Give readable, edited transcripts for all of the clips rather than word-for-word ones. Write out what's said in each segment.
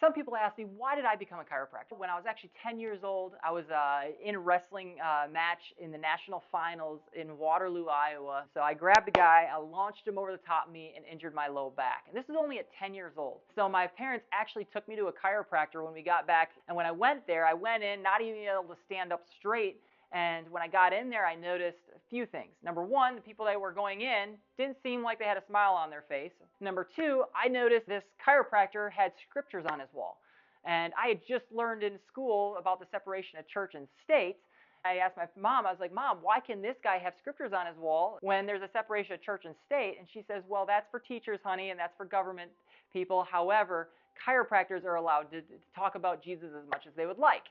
Some people ask me, why did I become a chiropractor? When I was actually 10 years old, I was in a wrestling match in the national finals in Waterloo, Iowa. So I grabbed the guy, I launched him over the top of me and injured my low back. And this is only at 10 years old. So my parents actually took me to a chiropractor when we got back. And when I went there, I went in not even able to stand up straight. And when I got in there, I noticed a few things. Number one, the people that were going in didn't seem like they had a smile on their face. Number two, I noticed this chiropractor had scriptures on his wall. And I had just learned in school about the separation of church and state. I asked my mom, I was like, Mom, why can this guy have scriptures on his wall when there's a separation of church and state? And she says, well, that's for teachers, honey, and that's for government people. However, chiropractors are allowed to talk about Jesus as much as they would like.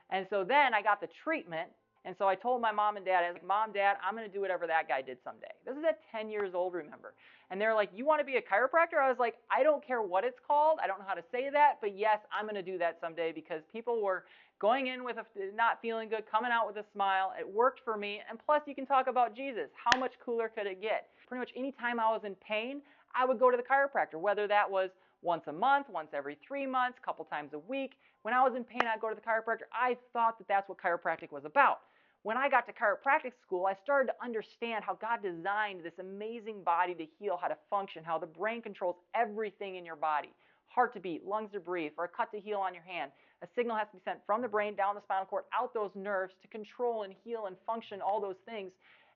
And so then I got the treatment. And so I told my mom and dad, I was like, Mom, Dad, I'm going to do whatever that guy did someday. This is at 10 years old, remember. And they're like, you want to be a chiropractor? I was like, I don't care what it's called. I don't know how to say that. But yes, I'm going to do that someday, because people were going in with not feeling good, coming out with a smile. It worked for me. And plus, you can talk about Jesus. How much cooler could it get? Pretty much any time I was in pain, I would go to the chiropractor, whether that was once a month, once every 3 months, a couple times a week. When I was in pain, I'd go to the chiropractor. I thought that that's what chiropractic was about. When I got to chiropractic school, I started to understand how God designed this amazing body to heal, how to function, how the brain controls everything in your body. Heart to beat, lungs to breathe, for a cut to heal on your hand. A signal has to be sent from the brain down the spinal cord, out those nerves to control and heal and function, all those things.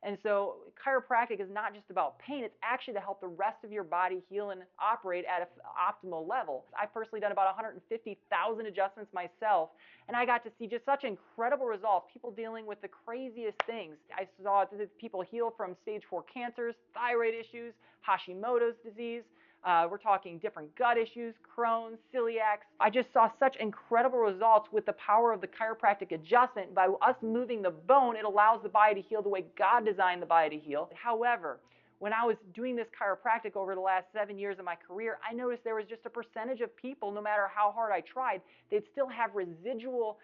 And so chiropractic is not just about pain, it's actually to help the rest of your body heal and operate at an optimal level. I've personally done about 150,000 adjustments myself, and I got to see just such incredible results, people dealing with the craziest things. I saw people heal from stage 4 cancers, thyroid issues, Hashimoto's disease. We're talking different gut issues, Crohn's, celiac. I just saw such incredible results with the power of the chiropractic adjustment. By us moving the bone, it allows the body to heal the way God designed the body to heal. However, when I was doing this chiropractic over the last 7 years of my career, I noticed there was just a percentage of people, no matter how hard I tried, they'd still have residual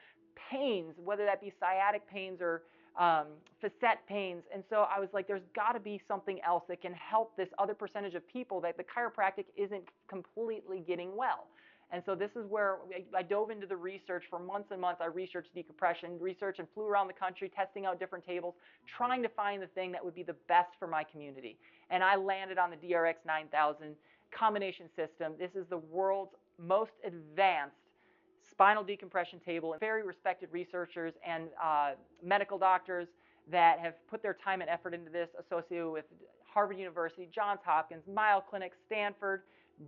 pains, whether that be sciatic pains or facet pains. And so I was like, there's got to be something else that can help this other percentage of people that the chiropractic isn't completely getting well. And so this is where I dove into the research for months and months. I researched decompression, researched and flew around the country, testing out different tables, trying to find the thing that would be the best for my community. And I landed on the DRX 9000 combination system. This is the world's most advanced spinal decompression table, and very respected researchers and medical doctors that have put their time and effort into this, associated with Harvard University, Johns Hopkins, Mayo Clinic, Stanford,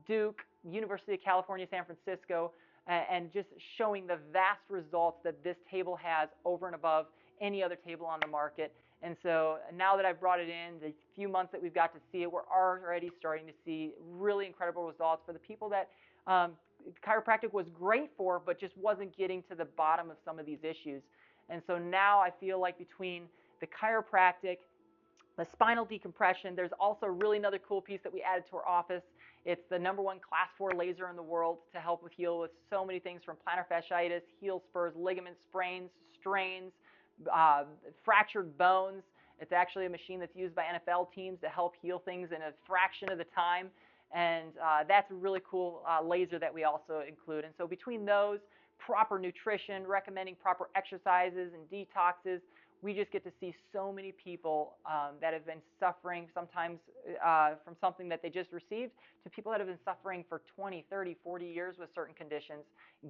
Duke, University of California, San Francisco, and just showing the vast results that this table has over and above any other table on the market. And so now that I've brought it in, the few months that we've got to see it, we're already starting to see really incredible results for the people that chiropractic was great for, but just wasn't getting to the bottom of some of these issues. And so now I feel like between the chiropractic, the spinal decompression, there's also really another cool piece that we added to our office. It's the #1 class 4 laser in the world to help with heal with so many things, from plantar fasciitis, heel spurs, ligament sprains, strains, fractured bones. It's actually a machine that's used by NFL teams to help heal things in a fraction of the time. And that's a really cool laser that we also include. And so between those, proper nutrition, recommending proper exercises and detoxes, we just get to see so many people that have been suffering sometimes from something that they just received, to people that have been suffering for 20, 30, 40 years with certain conditions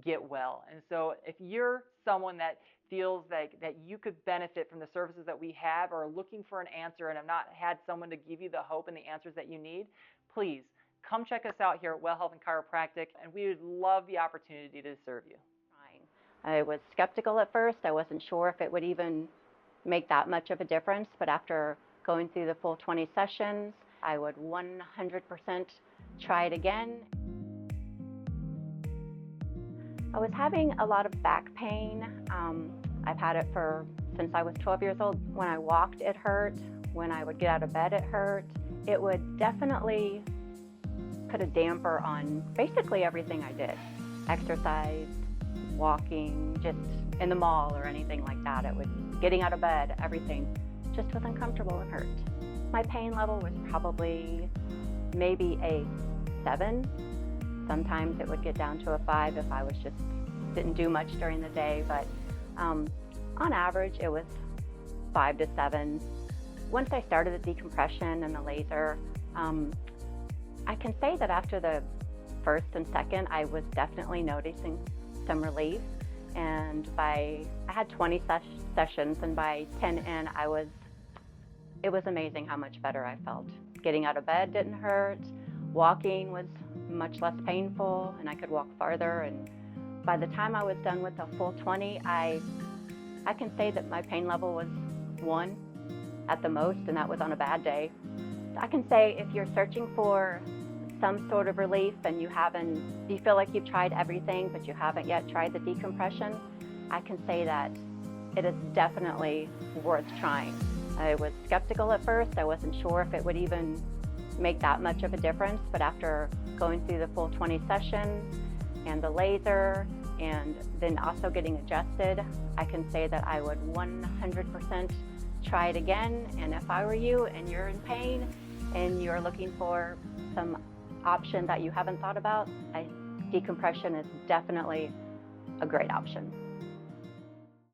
get well. And so if you're someone that feels like that you could benefit from the services that we have, or are looking for an answer and have not had someone to give you the hope and the answers that you need, please come check us out here at Well Health and Chiropractic, and we would love the opportunity to serve you. I was skeptical at first. I wasn't sure if it would even make that much of a difference, but after going through the full 20 sessions, I would 100% try it again. I was having a lot of back pain. I've had it since I was 12 years old. When I walked, it hurt. When I would get out of bed, it hurt. It would definitely put a damper on basically everything I did. Exercise, walking, just in the mall or anything like that. It would, getting out of bed, everything just was uncomfortable and hurt. My pain level was probably maybe a 7 Sometimes it would get down to a 5 if I was just didn't do much during the day, but on average it was 5 to 7. Once I started the decompression and the laser, I can say that after the first and second, I was definitely noticing some relief. And I had 20 sessions, and by 10 in, it was amazing how much better I felt. Getting out of bed didn't hurt, walking was much less painful, and I could walk farther. And by the time I was done with the full 20, I can say that my pain level was 1 at the most, and that was on a bad day. I can say if you're searching for some sort of relief and you feel like you've tried everything but you haven't yet tried the decompression, I can say that it is definitely worth trying. I was skeptical at first. I wasn't sure if it would even make that much of a difference, but after going through the full 20 sessions and the laser and then also getting adjusted, I can say that I would 100% try it again. And if I were you and you're in pain and you're looking for some option that you haven't thought about, decompression is definitely a great option.